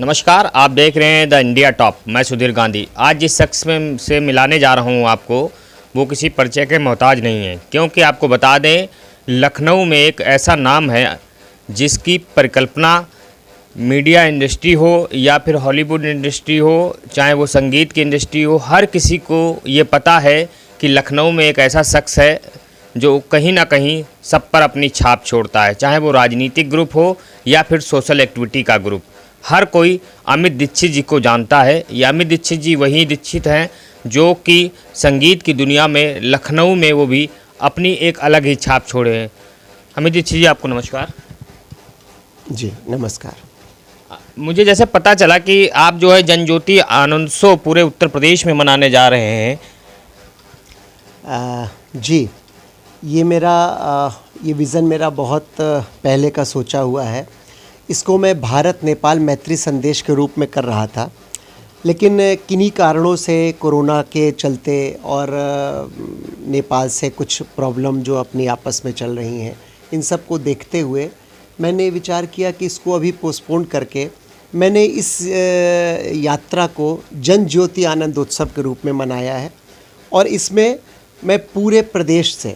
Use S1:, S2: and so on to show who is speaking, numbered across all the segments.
S1: नमस्कार, आप देख रहे हैं द इंडिया टॉप। मैं सुधीर गांधी। आज जिस शख्स में से मिलाने जा रहा हूं आपको, वो किसी परिचय के मोहताज नहीं है, क्योंकि आपको बता दें, लखनऊ में एक ऐसा नाम है जिसकी परिकल्पना मीडिया इंडस्ट्री हो या फिर हॉलीवुड इंडस्ट्री हो, चाहे वो संगीत की इंडस्ट्री हो, हर किसी को ये पता है कि लखनऊ में एक ऐसा शख्स है जो कहीं ना कहीं सब पर अपनी छाप छोड़ता है, चाहे वो राजनीतिक ग्रुप हो या फिर सोशल एक्टिविटी का ग्रुप। हर कोई अमित दीक्षित जी को जानता है। ये अमित दीक्षित जी वही दीक्षित हैं जो कि संगीत की दुनिया में लखनऊ में वो भी अपनी एक अलग ही छाप छोड़े हैं। अमित दीक्षित जी, आपको नमस्कार।
S2: जी नमस्कार।
S1: मुझे जैसे पता चला कि आप जो है जनज्योति आनंदोत्सव पूरे उत्तर प्रदेश में मनाने जा रहे हैं।
S2: जी, ये विज़न मेरा बहुत पहले का सोचा हुआ है। इसको मैं भारत नेपाल मैत्री संदेश के रूप में कर रहा था, लेकिन किन्हीं कारणों से कोरोना के चलते और नेपाल से कुछ प्रॉब्लम जो अपनी आपस में चल रही हैं, इन सब को देखते हुए मैंने विचार किया कि इसको अभी पोस्टपोन करके मैंने इस यात्रा को जन ज्योति आनंद उत्सव के रूप में मनाया है। और इसमें मैं पूरे प्रदेश से,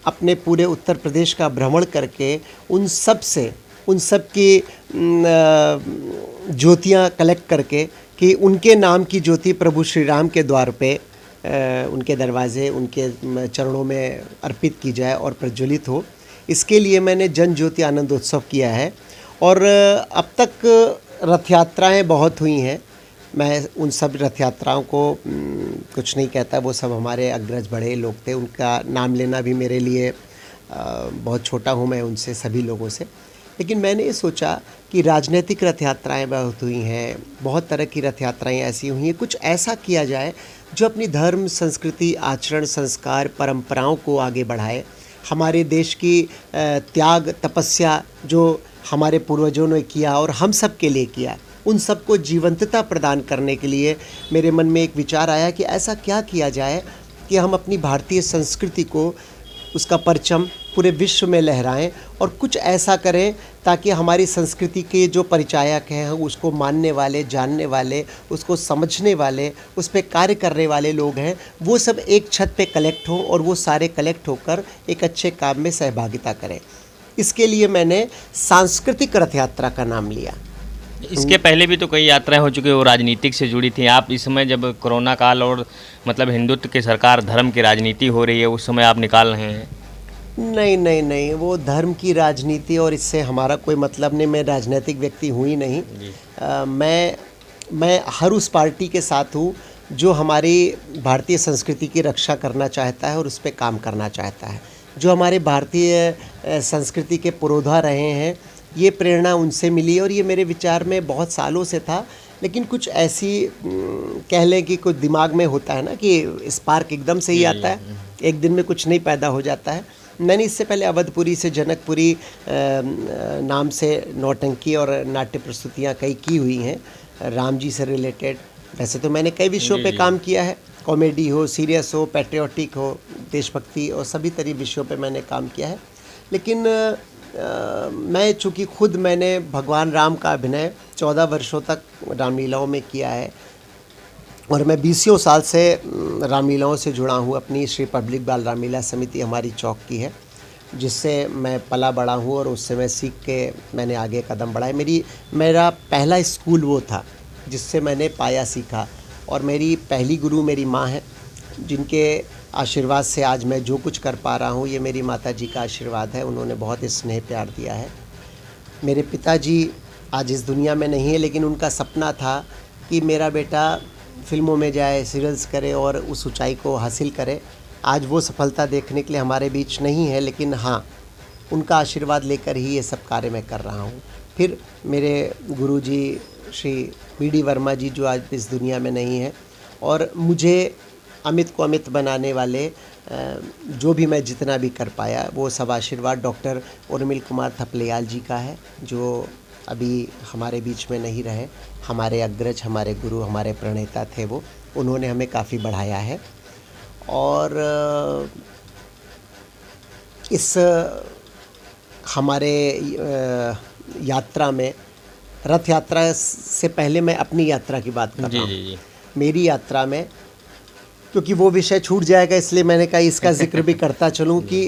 S2: अपने पूरे उत्तर प्रदेश का भ्रमण करके उन सब की ज्योतियाँ कलेक्ट करके कि उनके नाम की ज्योति प्रभु श्री राम के द्वार पे, उनके दरवाज़े, उनके चरणों में अर्पित की जाए और प्रज्वलित हो। इसके लिए मैंने जन ज्योति आनंदोत्सव किया है। और अब तक रथ यात्राएँ बहुत हुई हैं। मैं उन सब रथ यात्राओं को कुछ नहीं कहता, वो सब हमारे अग्रज बड़े लोग थे, उनका नाम लेना भी मेरे लिए बहुत छोटा हूँ मैं उनसे, सभी लोगों से। लेकिन मैंने ये सोचा कि राजनीतिक रथ यात्राएँ बहुत हुई हैं, बहुत तरह की रथ यात्राएँ ऐसी हुई हैं, कुछ ऐसा किया जाए जो अपनी धर्म, संस्कृति, आचरण, संस्कार, परंपराओं को आगे बढ़ाए। हमारे देश की त्याग, तपस्या जो हमारे पूर्वजों ने किया और हम सब के लिए किया, उन सबको जीवंतता प्रदान करने के लिए मेरे मन में एक विचार आया कि ऐसा क्या किया जाए कि हम अपनी भारतीय संस्कृति को, उसका परचम पूरे विश्व में लहराएं और कुछ ऐसा करें ताकि हमारी संस्कृति के जो परिचायक हैं, उसको मानने वाले, जानने वाले, उसको समझने वाले, उस पर कार्य करने वाले लोग हैं, वो सब एक छत पे कलेक्ट हों और वो सारे कलेक्ट होकर एक अच्छे काम में सहभागिता करें। इसके लिए मैंने सांस्कृतिक रथ यात्रा का नाम लिया।
S1: इसके पहले भी तो कई यात्राएं हो चुकी हैं, वो राजनीतिक से जुड़ी थी। आप इस समय जब कोरोना काल और मतलब हिंदुत्व की सरकार, धर्म की राजनीति हो रही है, उस समय आप निकाल रहे हैं।
S2: नहीं, वो धर्म की राजनीति और इससे हमारा कोई मतलब नहीं। मैं राजनीतिक व्यक्ति हूँ ही नहीं। मैं हर उस पार्टी के साथ हूँ जो हमारी भारतीय संस्कृति की रक्षा करना चाहता है और उस पर काम करना चाहता है। जो हमारे भारतीय संस्कृति के पुरोधा रहे हैं, ये प्रेरणा उनसे मिली और ये मेरे विचार में बहुत सालों से था। लेकिन कुछ ऐसी कह लें कि कुछ दिमाग में होता है ना कि स्पार्क एकदम से ही आता है, एक दिन में कुछ नहीं पैदा हो जाता है। मैंने इससे पहले अवधपुरी से जनकपुरी नाम से नौटंकी और नाट्य प्रस्तुतियाँ कई की हुई हैं, राम जी से रिलेटेड। वैसे तो मैंने कई विषयों पे काम किया है, कॉमेडी हो, सीरियस हो, पैट्रियोटिक हो, देशभक्ति और सभी तरह विषयों पे मैंने काम किया है। लेकिन मैं चूँकि खुद मैंने भगवान राम का अभिनय 14 वर्षों तक रामलीलाओं में किया है और मैं 20 साल से रामलीलाओं से जुड़ा हूँ। अपनी श्री पब्लिक बाल रामलीला समिति हमारी चौक की है, जिससे मैं पला बड़ा हूँ और उससे मैं सीख के मैंने आगे कदम बढ़ाए। मेरा पहला स्कूल वो था जिससे मैंने पाया, सीखा। और मेरी पहली गुरु मेरी माँ है, जिनके आशीर्वाद से आज मैं जो कुछ कर पा रहा हूँ, ये मेरी माता जी का आशीर्वाद है। उन्होंने बहुत स्नेह प्यार दिया है। मेरे पिताजी आज इस दुनिया में नहीं है, लेकिन उनका सपना था कि मेरा बेटा फिल्मों में जाए, सीरियल्स करे और उस ऊंचाई को हासिल करे। आज वो सफलता देखने के लिए हमारे बीच नहीं है, लेकिन हाँ, उनका आशीर्वाद लेकर ही ये सब कार्य मैं कर रहा हूँ। फिर मेरे गुरुजी श्री वी.डी. वर्मा जी, जो आज इस दुनिया में नहीं है, और मुझे अमित को अमित बनाने वाले जो भी मैं जितना भी कर पाया, वो सब आशीर्वाद डॉक्टर उर्मिल कुमार थपलियाल जी का है, जो अभी हमारे बीच में नहीं रहे। हमारे अग्रज, हमारे गुरु, हमारे प्रणेता थे वो, उन्होंने हमें काफ़ी बढ़ाया है। और इस हमारे यात्रा में रथ यात्रा से पहले मैं अपनी यात्रा की बात कर रहा हूँ।
S1: जी।
S2: मेरी यात्रा में, क्योंकि वो विषय छूट जाएगा इसलिए मैंने कहा इसका जिक्र भी करता चलूँ कि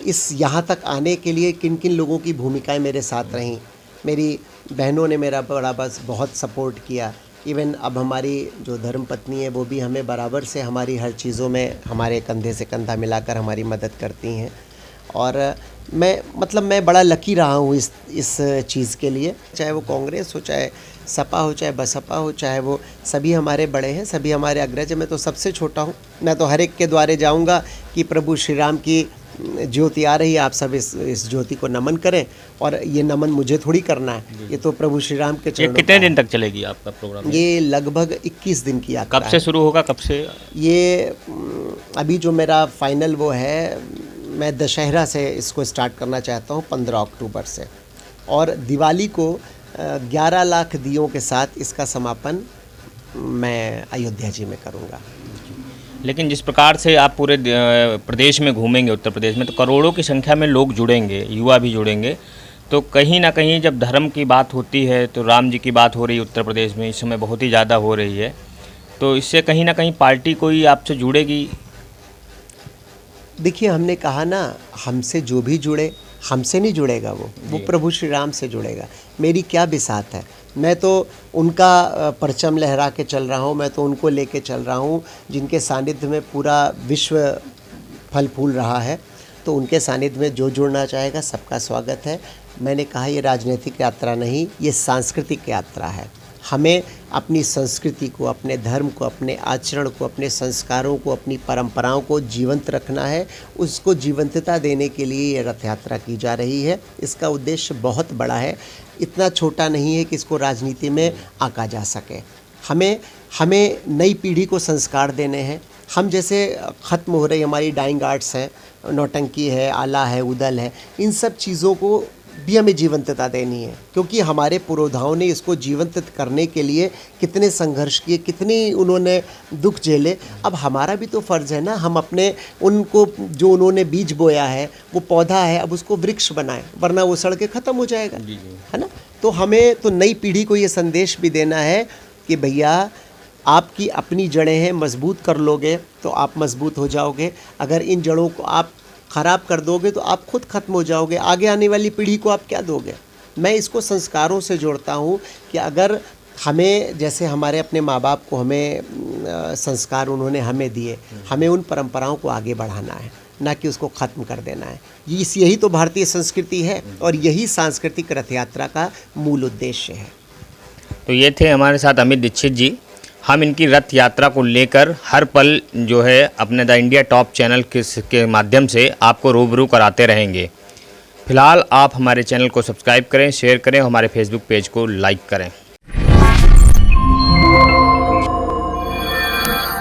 S2: इस यहाँ तक आने के लिए किन किन लोगों की भूमिकाएं मेरे साथ रहीं। मेरी बहनों ने मेरा बहुत सपोर्ट किया। इवन अब हमारी जो धर्मपत्नी है वो भी हमें बराबर से हमारी हर चीज़ों में हमारे कंधे से कंधा मिलाकर हमारी मदद करती हैं। और मैं बड़ा लकी रहा हूँ इस चीज़ के लिए, चाहे वो कांग्रेस हो, चाहे सपा हो, चाहे बसपा हो, चाहे वो सभी हमारे बड़े हैं, सभी हमारे अग्रज हैं। मैं तो सबसे छोटा हूँ। मैं तो हर एक के द्वारे जाऊँगा कि प्रभु श्री राम की ज्योति आ रही है, आप सब इस ज्योति को नमन करें। और ये नमन मुझे थोड़ी करना है, ये तो प्रभु श्री राम के
S1: ये
S2: चरणों
S1: कितने
S2: का
S1: दिन तक चलेगी आपका प्रोग्राम?
S2: ये लगभग 21 दिन की यात्रा
S1: कब से शुरू होगा, कब से?
S2: ये अभी जो मेरा फाइनल वो है, मैं दशहरा से इसको स्टार्ट करना चाहता हूँ 15 अक्टूबर से, और दिवाली को 11 लाख दियों के साथ इसका समापन मैं अयोध्या जी में करूँगा।
S1: लेकिन जिस प्रकार से आप पूरे प्रदेश में घूमेंगे, उत्तर प्रदेश में, तो करोड़ों की संख्या में लोग जुड़ेंगे, युवा भी जुड़ेंगे, तो कहीं ना कहीं जब धर्म की बात होती है तो राम जी की बात हो रही है उत्तर प्रदेश में इस समय बहुत ही ज़्यादा हो रही है, तो इससे कहीं ना कहीं पार्टी कोई आपसे जुड़ेगी?
S2: देखिए, हमने कहा ना, हमसे जो भी जुड़े, हमसे नहीं जुड़ेगा वो प्रभु श्री राम से जुड़ेगा। मेरी क्या बिसात है, मैं तो उनका परचम लहरा के चल रहा हूँ, मैं तो उनको लेके चल रहा हूँ जिनके सानिध्य में पूरा विश्व फल फूल रहा है। तो उनके सानिध्य में जो जुड़ना चाहेगा सबका स्वागत है। मैंने कहा ये राजनीतिक यात्रा नहीं, ये सांस्कृतिक यात्रा है। हमें अपनी संस्कृति को, अपने धर्म को, अपने आचरण को, अपने संस्कारों को, अपनी परंपराओं को जीवंत रखना है। उसको जीवंतता देने के लिए ये रथ यात्रा की जा रही है। इसका उद्देश्य बहुत बड़ा है, इतना छोटा नहीं है कि इसको राजनीति में आंका जा सके। हमें नई पीढ़ी को संस्कार देने हैं। हम जैसे ख़त्म हो रही हमारी डाइंग आर्ट्स हैं, नौटंकी है, आला है, उदल है, इन सब चीज़ों को भी हमें जीवंतता देनी है, क्योंकि हमारे पुरोधाओं ने इसको जीवंत करने के लिए कितने संघर्ष किए, कितने उन्होंने दुख झेले। अब हमारा भी तो फ़र्ज़ है ना, हम अपने उनको जो उन्होंने बीज बोया है, वो पौधा है, अब उसको वृक्ष बनाएं, वरना वो सड़ के ख़त्म हो जाएगा, है ना। तो हमें तो नई पीढ़ी को ये संदेश भी देना है कि भैया आपकी अपनी जड़ें हैं, मजबूत कर लोगे तो आप मजबूत हो जाओगे। अगर इन जड़ों को आप ख़राब कर दोगे तो आप खुद ख़त्म हो जाओगे। आगे आने वाली पीढ़ी को आप क्या दोगे। मैं इसको संस्कारों से जोड़ता हूँ कि अगर हमें, जैसे हमारे अपने माँ बाप को हमें संस्कार उन्होंने हमें दिए, हमें उन परंपराओं को आगे बढ़ाना है, ना कि उसको ख़त्म कर देना है। यही तो भारतीय संस्कृति है और यही सांस्कृतिक रथ यात्रा का मूल उद्देश्य है।
S1: तो ये थे हमारे साथ अमित दीक्षित जी। हम इनकी रथ यात्रा को लेकर हर पल जो है अपने द इंडिया टॉप चैनल के माध्यम से आपको रूबरू कराते रहेंगे। फिलहाल आप हमारे चैनल को सब्सक्राइब करें, शेयर करें, हमारे फेसबुक पेज को लाइक करें।